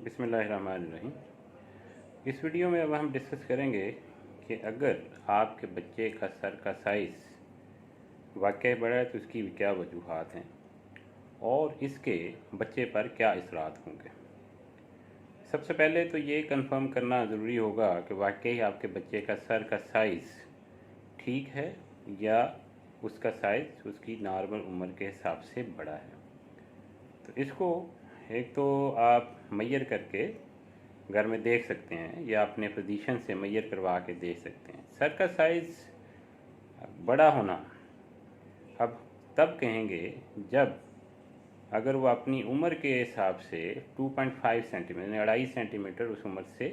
बिस्मिल्लाहिर्रहमानिर्रहीम। इस वीडियो में अब हम डिस्कस करेंगे कि अगर आपके बच्चे का सर का साइज़ वाकई बड़ा है तो इसकी क्या वजूहात हैं और इसके बच्चे पर क्या असरात होंगे। सबसे पहले तो ये कंफर्म करना ज़रूरी होगा कि वाकई आपके बच्चे का सर का साइज़ ठीक है या उसका साइज़ उसकी नॉर्मल उम्र के हिसाब से बड़ा है। तो इसको एक तो आप मेजर करके घर में देख सकते हैं या अपने फिजिशियन से मेजर करवा के देख सकते हैं। सर का साइज़ बड़ा होना अब तब कहेंगे जब अगर वो अपनी उम्र के हिसाब से 2.5 सेंटीमीटर यानी 2.5 सेंटीमीटर उस उम्र से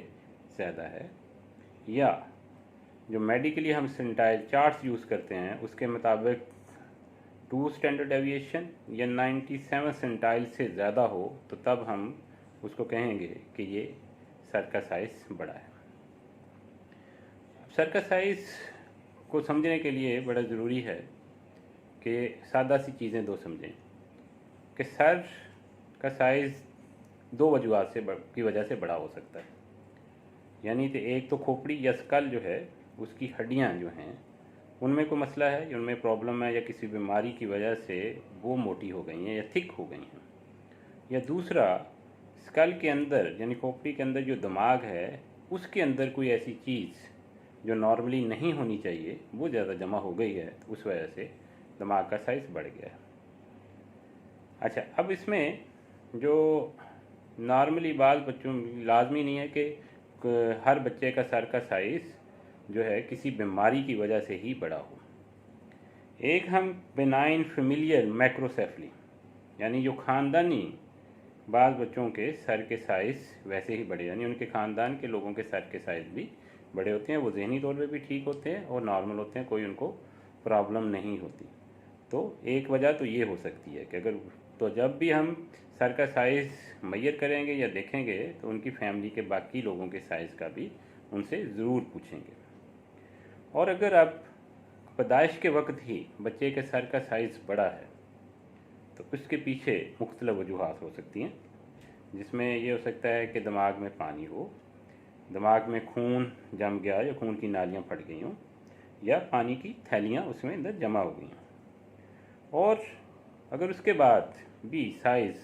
ज़्यादा है, या जो मेडिकली हम सेंटाइल चार्ट्स यूज़ करते हैं उसके मुताबिक 2 स्टैंडर्ड डेविएशन या 97 सेंटाइल से ज़्यादा हो, तो तब हम उसको कहेंगे कि ये सर का साइज़ बड़ा है। सर का साइज़ को समझने के लिए बड़ा ज़रूरी है कि सादा सी चीज़ें दो समझें कि सर का साइज़ दो वजूहात से की वजह से बड़ा हो सकता है। यानी कि एक तो खोपड़ी या स्कल जो है उसकी हड्डियां जो हैं उनमें कोई मसला है, उनमें प्रॉब्लम है, या किसी बीमारी की वजह से वो मोटी हो गई हैं या थिक हो गई हैं, या दूसरा स्कल के अंदर यानी खोपड़ी के अंदर जो दिमाग है उसके अंदर कोई ऐसी चीज़ जो नॉर्मली नहीं होनी चाहिए वो ज़्यादा जमा हो गई है, तो उस वजह से दिमाग का साइज़ बढ़ गया है। अच्छा, अब इसमें जो नॉर्मली बाल बच्चों लाजमी नहीं है कि हर बच्चे का सर का साइज़ जो है किसी बीमारी की वजह से ही बड़ा हो। एक हम बेनाइन फेमिलियल मैक्रोसेफली यानी जो ख़ानदानी बाल बच्चों के सर के साइज़ वैसे ही बड़े, यानी उनके ख़ानदान के लोगों के सर के साइज़ भी बड़े होते हैं, वो ज़हनी तौर पे भी ठीक होते हैं और नॉर्मल होते हैं, कोई उनको प्रॉब्लम नहीं होती। तो एक वजह तो ये हो सकती है कि अगर तो जब भी हम सर का साइज़ मेजर करेंगे या देखेंगे तो उनकी फैमिली के बाकी लोगों के साइज़ का भी उनसे ज़रूर पूछेंगे। और अगर आप पैदाइश के वक्त ही बच्चे के सर का साइज़ बड़ा है तो उसके पीछे मुख्तलिफ वजूहात हो सकती हैं, जिसमें ये हो सकता है कि दिमाग में पानी हो, दिमाग में खून जम गया या खून की नालियाँ फट गई हों, या पानी की थैलियाँ उसमें अंदर जमा हो गई हों। और अगर उसके बाद भी साइज़,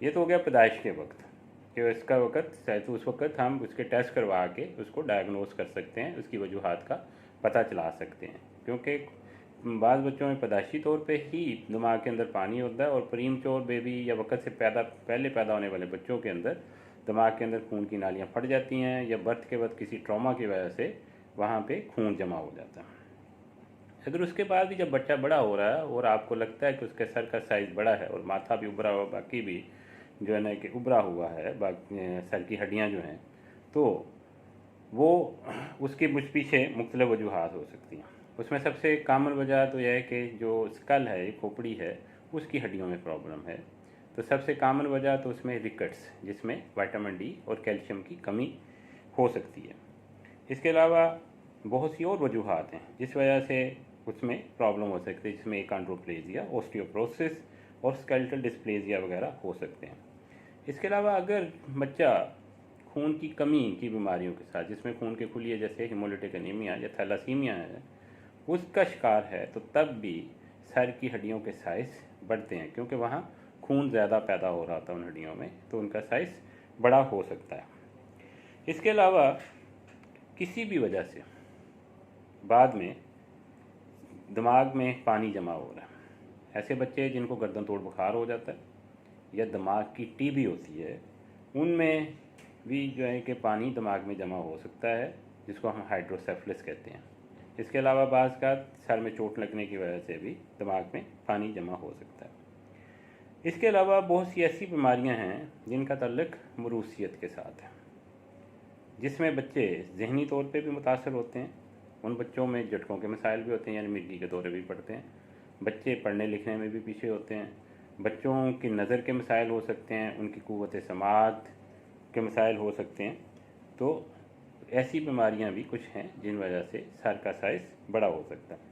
ये तो हो गया पैदाइश के वक्त कि इसका वक्त तो उस वक्त हम उसके टेस्ट करवा के उसको डायग्नोस कर सकते हैं, उसकी वजूहात का पता चला सकते हैं, क्योंकि बाज़ बच्चों में पैदाइशी तौर पे ही दिमाग के अंदर पानी होता है और प्रीमच्योर बेबी या वक्त से पहले पैदा होने वाले बच्चों के अंदर दिमाग के अंदर खून की नालियाँ फट जाती हैं, या बर्थ के वक्त किसी ट्रॉमा की वजह से वहाँ पे खून जमा हो जाता है। अगर उसके बाद भी जब बच्चा बड़ा हो रहा है और आपको लगता है कि उसके सर का साइज़ बड़ा है और माथा भी उभरा हुआ, बाकी भी जो है ना कि उभरा हुआ है, बाकी सर की हड्डियाँ जो हैं, तो वो उसके कुछ पीछे मुख्तलिफ वजूहात हो सकती हैं। उसमें सबसे कॉमन वजह तो यह है कि जो स्कल है, खोपड़ी है, उसकी हड्डियों में प्रॉब्लम है। तो सबसे कॉमन वजह तो उसमें रिकट्स, जिसमें विटामिन डी और कैल्शियम की कमी हो सकती है। इसके अलावा बहुत सी और वजूहात हैं जिस वजह से उसमें प्रॉब्लम हो सकती है, जिसमें एकांड्रोप्लेजिया, ऑस्टियोप्रोसिस और स्केलेटल डिस्प्लेजिया वगैरह हो सकते हैं। इसके अलावा अगर बच्चा खून की कमी की बीमारियों के साथ, जिसमें खून के खुलिए जैसे हिमोलिटिक एनीमिया या थैलासीमिया है, उसका शिकार है, तो तब भी सर की हड्डियों के साइज़ बढ़ते हैं, क्योंकि वहाँ खून ज़्यादा पैदा हो रहा था उन हड्डियों में, तो उनका साइज़ बड़ा हो सकता है। इसके अलावा किसी भी वजह से बाद में दिमाग में पानी जमा हो रहा है, ऐसे बच्चे जिनको गर्दन तोड़ बुखार हो जाता है या दिमाग की टीबी होती है, उनमें भी जो है कि पानी दिमाग में जमा हो सकता है, जिसको हम हाइड्रोसेफलस कहते हैं। इसके अलावा बाज़ का सर में चोट लगने की वजह से भी दिमाग में पानी जमा हो सकता है। इसके अलावा बहुत सी ऐसी बीमारियां हैं जिनका ताल्लुक मरूसियत के साथ है, जिसमें बच्चे ज़हनी तौर पे भी मुतासर होते हैं। उन बच्चों में झटकों के मसाइल भी होते हैं, यानी मिर्गी के दौरे भी पड़ते हैं। बच्चे पढ़ने लिखने में भी पीछे होते हैं। बच्चों की नज़र के मसाइल हो सकते हैं, उनकी क़ुव्वत समाअत के मसाइल हो सकते हैं। तो ऐसी बीमारियां भी कुछ हैं जिन वजह से सर का साइज़ बड़ा हो सकता है।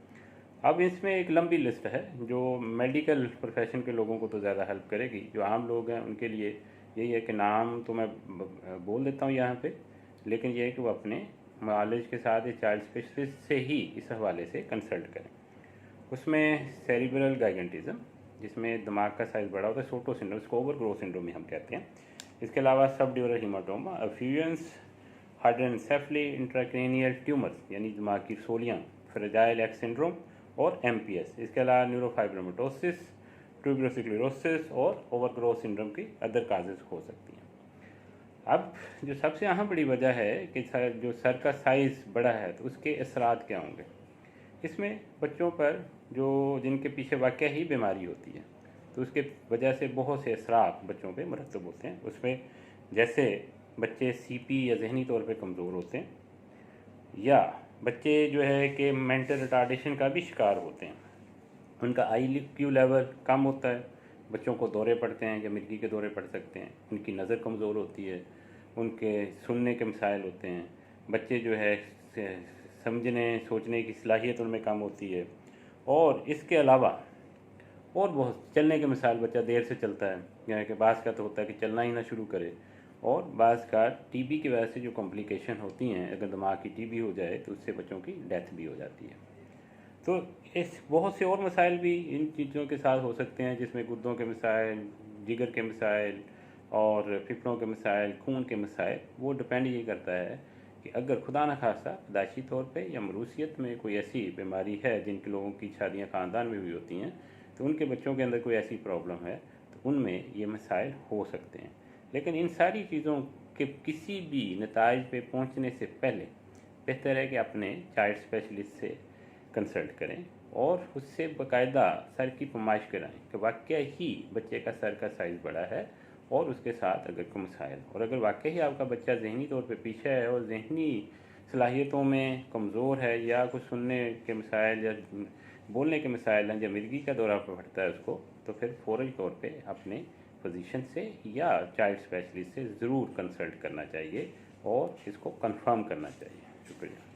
अब इसमें एक लंबी लिस्ट है जो मेडिकल प्रोफेशन के लोगों को तो ज़्यादा हेल्प करेगी, जो आम लोग हैं उनके लिए यही है कि नाम तो मैं बोल देता हूँ यहाँ पे, लेकिन ये है कि वो अपने नॉलेज के साथ एक चाइल्ड स्पेशलिस्ट से ही इस हवाले से कंसल्ट करें। उसमें सेरिब्रल गाइगेंटिज्म, जिसमें दिमाग का साइज़ बड़ा होता है, सोटो सिंड्रोम, इसको ओवर ग्रोथ सिंड्रोम भी हम कहते हैं। इसके अलावा सब ड्यूरल हीमाटोमा, अफ्यूजन्स, हाइड्रोनसेफली, इंट्राक्रेनियल ट्यूमर्स यानी दिमाग की सोलियाँ, फ्रेजाइल एक्स सिंड्रोम और एमपीएस। इसके अलावा न्यूरोफाइब्रोमेटोसिस, ट्यूबरोसिक्लोरोसिस और ओवरग्रोथ सिंड्रोम की अदर काजेज हो सकती हैं। अब जो सबसे अहम बड़ी वजह है कि जो सर का साइज़ बड़ा है तो उसके असरात क्या होंगे। इसमें बच्चों पर जो जिनके पीछे वाकई ही बीमारी होती है तो उसके वजह से बहुत से असरात बच्चों पे मुरतब होते हैं। उसमें जैसे बच्चे सीपी या जहनी तौर पे कमज़ोर होते हैं, या बच्चे जो है कि मेंटल रिटार्डेशन का भी शिकार होते हैं, उनका IQ लेवल कम होता है, बच्चों को दौरे पड़ते हैं या मिर्गी के दौरे पड़ सकते हैं, उनकी नज़र कमज़ोर होती है, उनके सुनने के मसाइल होते हैं, बच्चे जो है समझने सोचने की सलाहियत उनमें कम होती है। और इसके अलावा और बहुत चलने के मसाइल, बच्चा देर से चलता है, यानी कि बाज़ का तो होता है कि चलना ही ना शुरू करे, और बाज़ का टीबी की वजह से जो कॉम्प्लिकेशन होती हैं, अगर दिमाग की टीबी हो जाए तो उससे बच्चों की डेथ भी हो जाती है। तो इस बहुत से और मसाइल भी इन चीज़ों के साथ हो सकते हैं, जिसमें गुर्दों के मसाइल, जिगर के मसाइल और फेफड़ों के मसाइल, खून के मसाइल। वो डिपेंड ये करता है कि अगर खुदा न खास्ता पैदाइशी तौर पे या मरूसियत में कोई ऐसी बीमारी है, जिनके लोगों की शादियाँ ख़ानदान में भी होती हैं, तो उनके बच्चों के अंदर कोई ऐसी प्रॉब्लम है तो उनमें ये मसाइल हो सकते हैं। लेकिन इन सारी चीज़ों के किसी भी नताइज पे पहुँचने से पहले बेहतर है कि अपने चाइल्ड स्पेशलिस्ट से कंसल्ट करें और उससे बाकायदा सर की फरमाइश कराएं कि वाकई ही बच्चे का सर का साइज़ बड़ा है और उसके साथ अगर कोई मसाइल, और अगर वाकई ही आपका बच्चा जहनी तौर पे पीछे है और जहनी सलाहियतों में कमज़ोर है, या कुछ सुनने के मसाइल या बोलने के मसाइल हैं, या मिर्गी का दौरा पड़ता है उसको, तो फिर फ़ौरी तौर पे अपने फिजिशियन से या चाइल्ड स्पेशलिस्ट से ज़रूर कंसल्ट करना चाहिए और इसको कंफर्म करना चाहिए। शुक्रिया।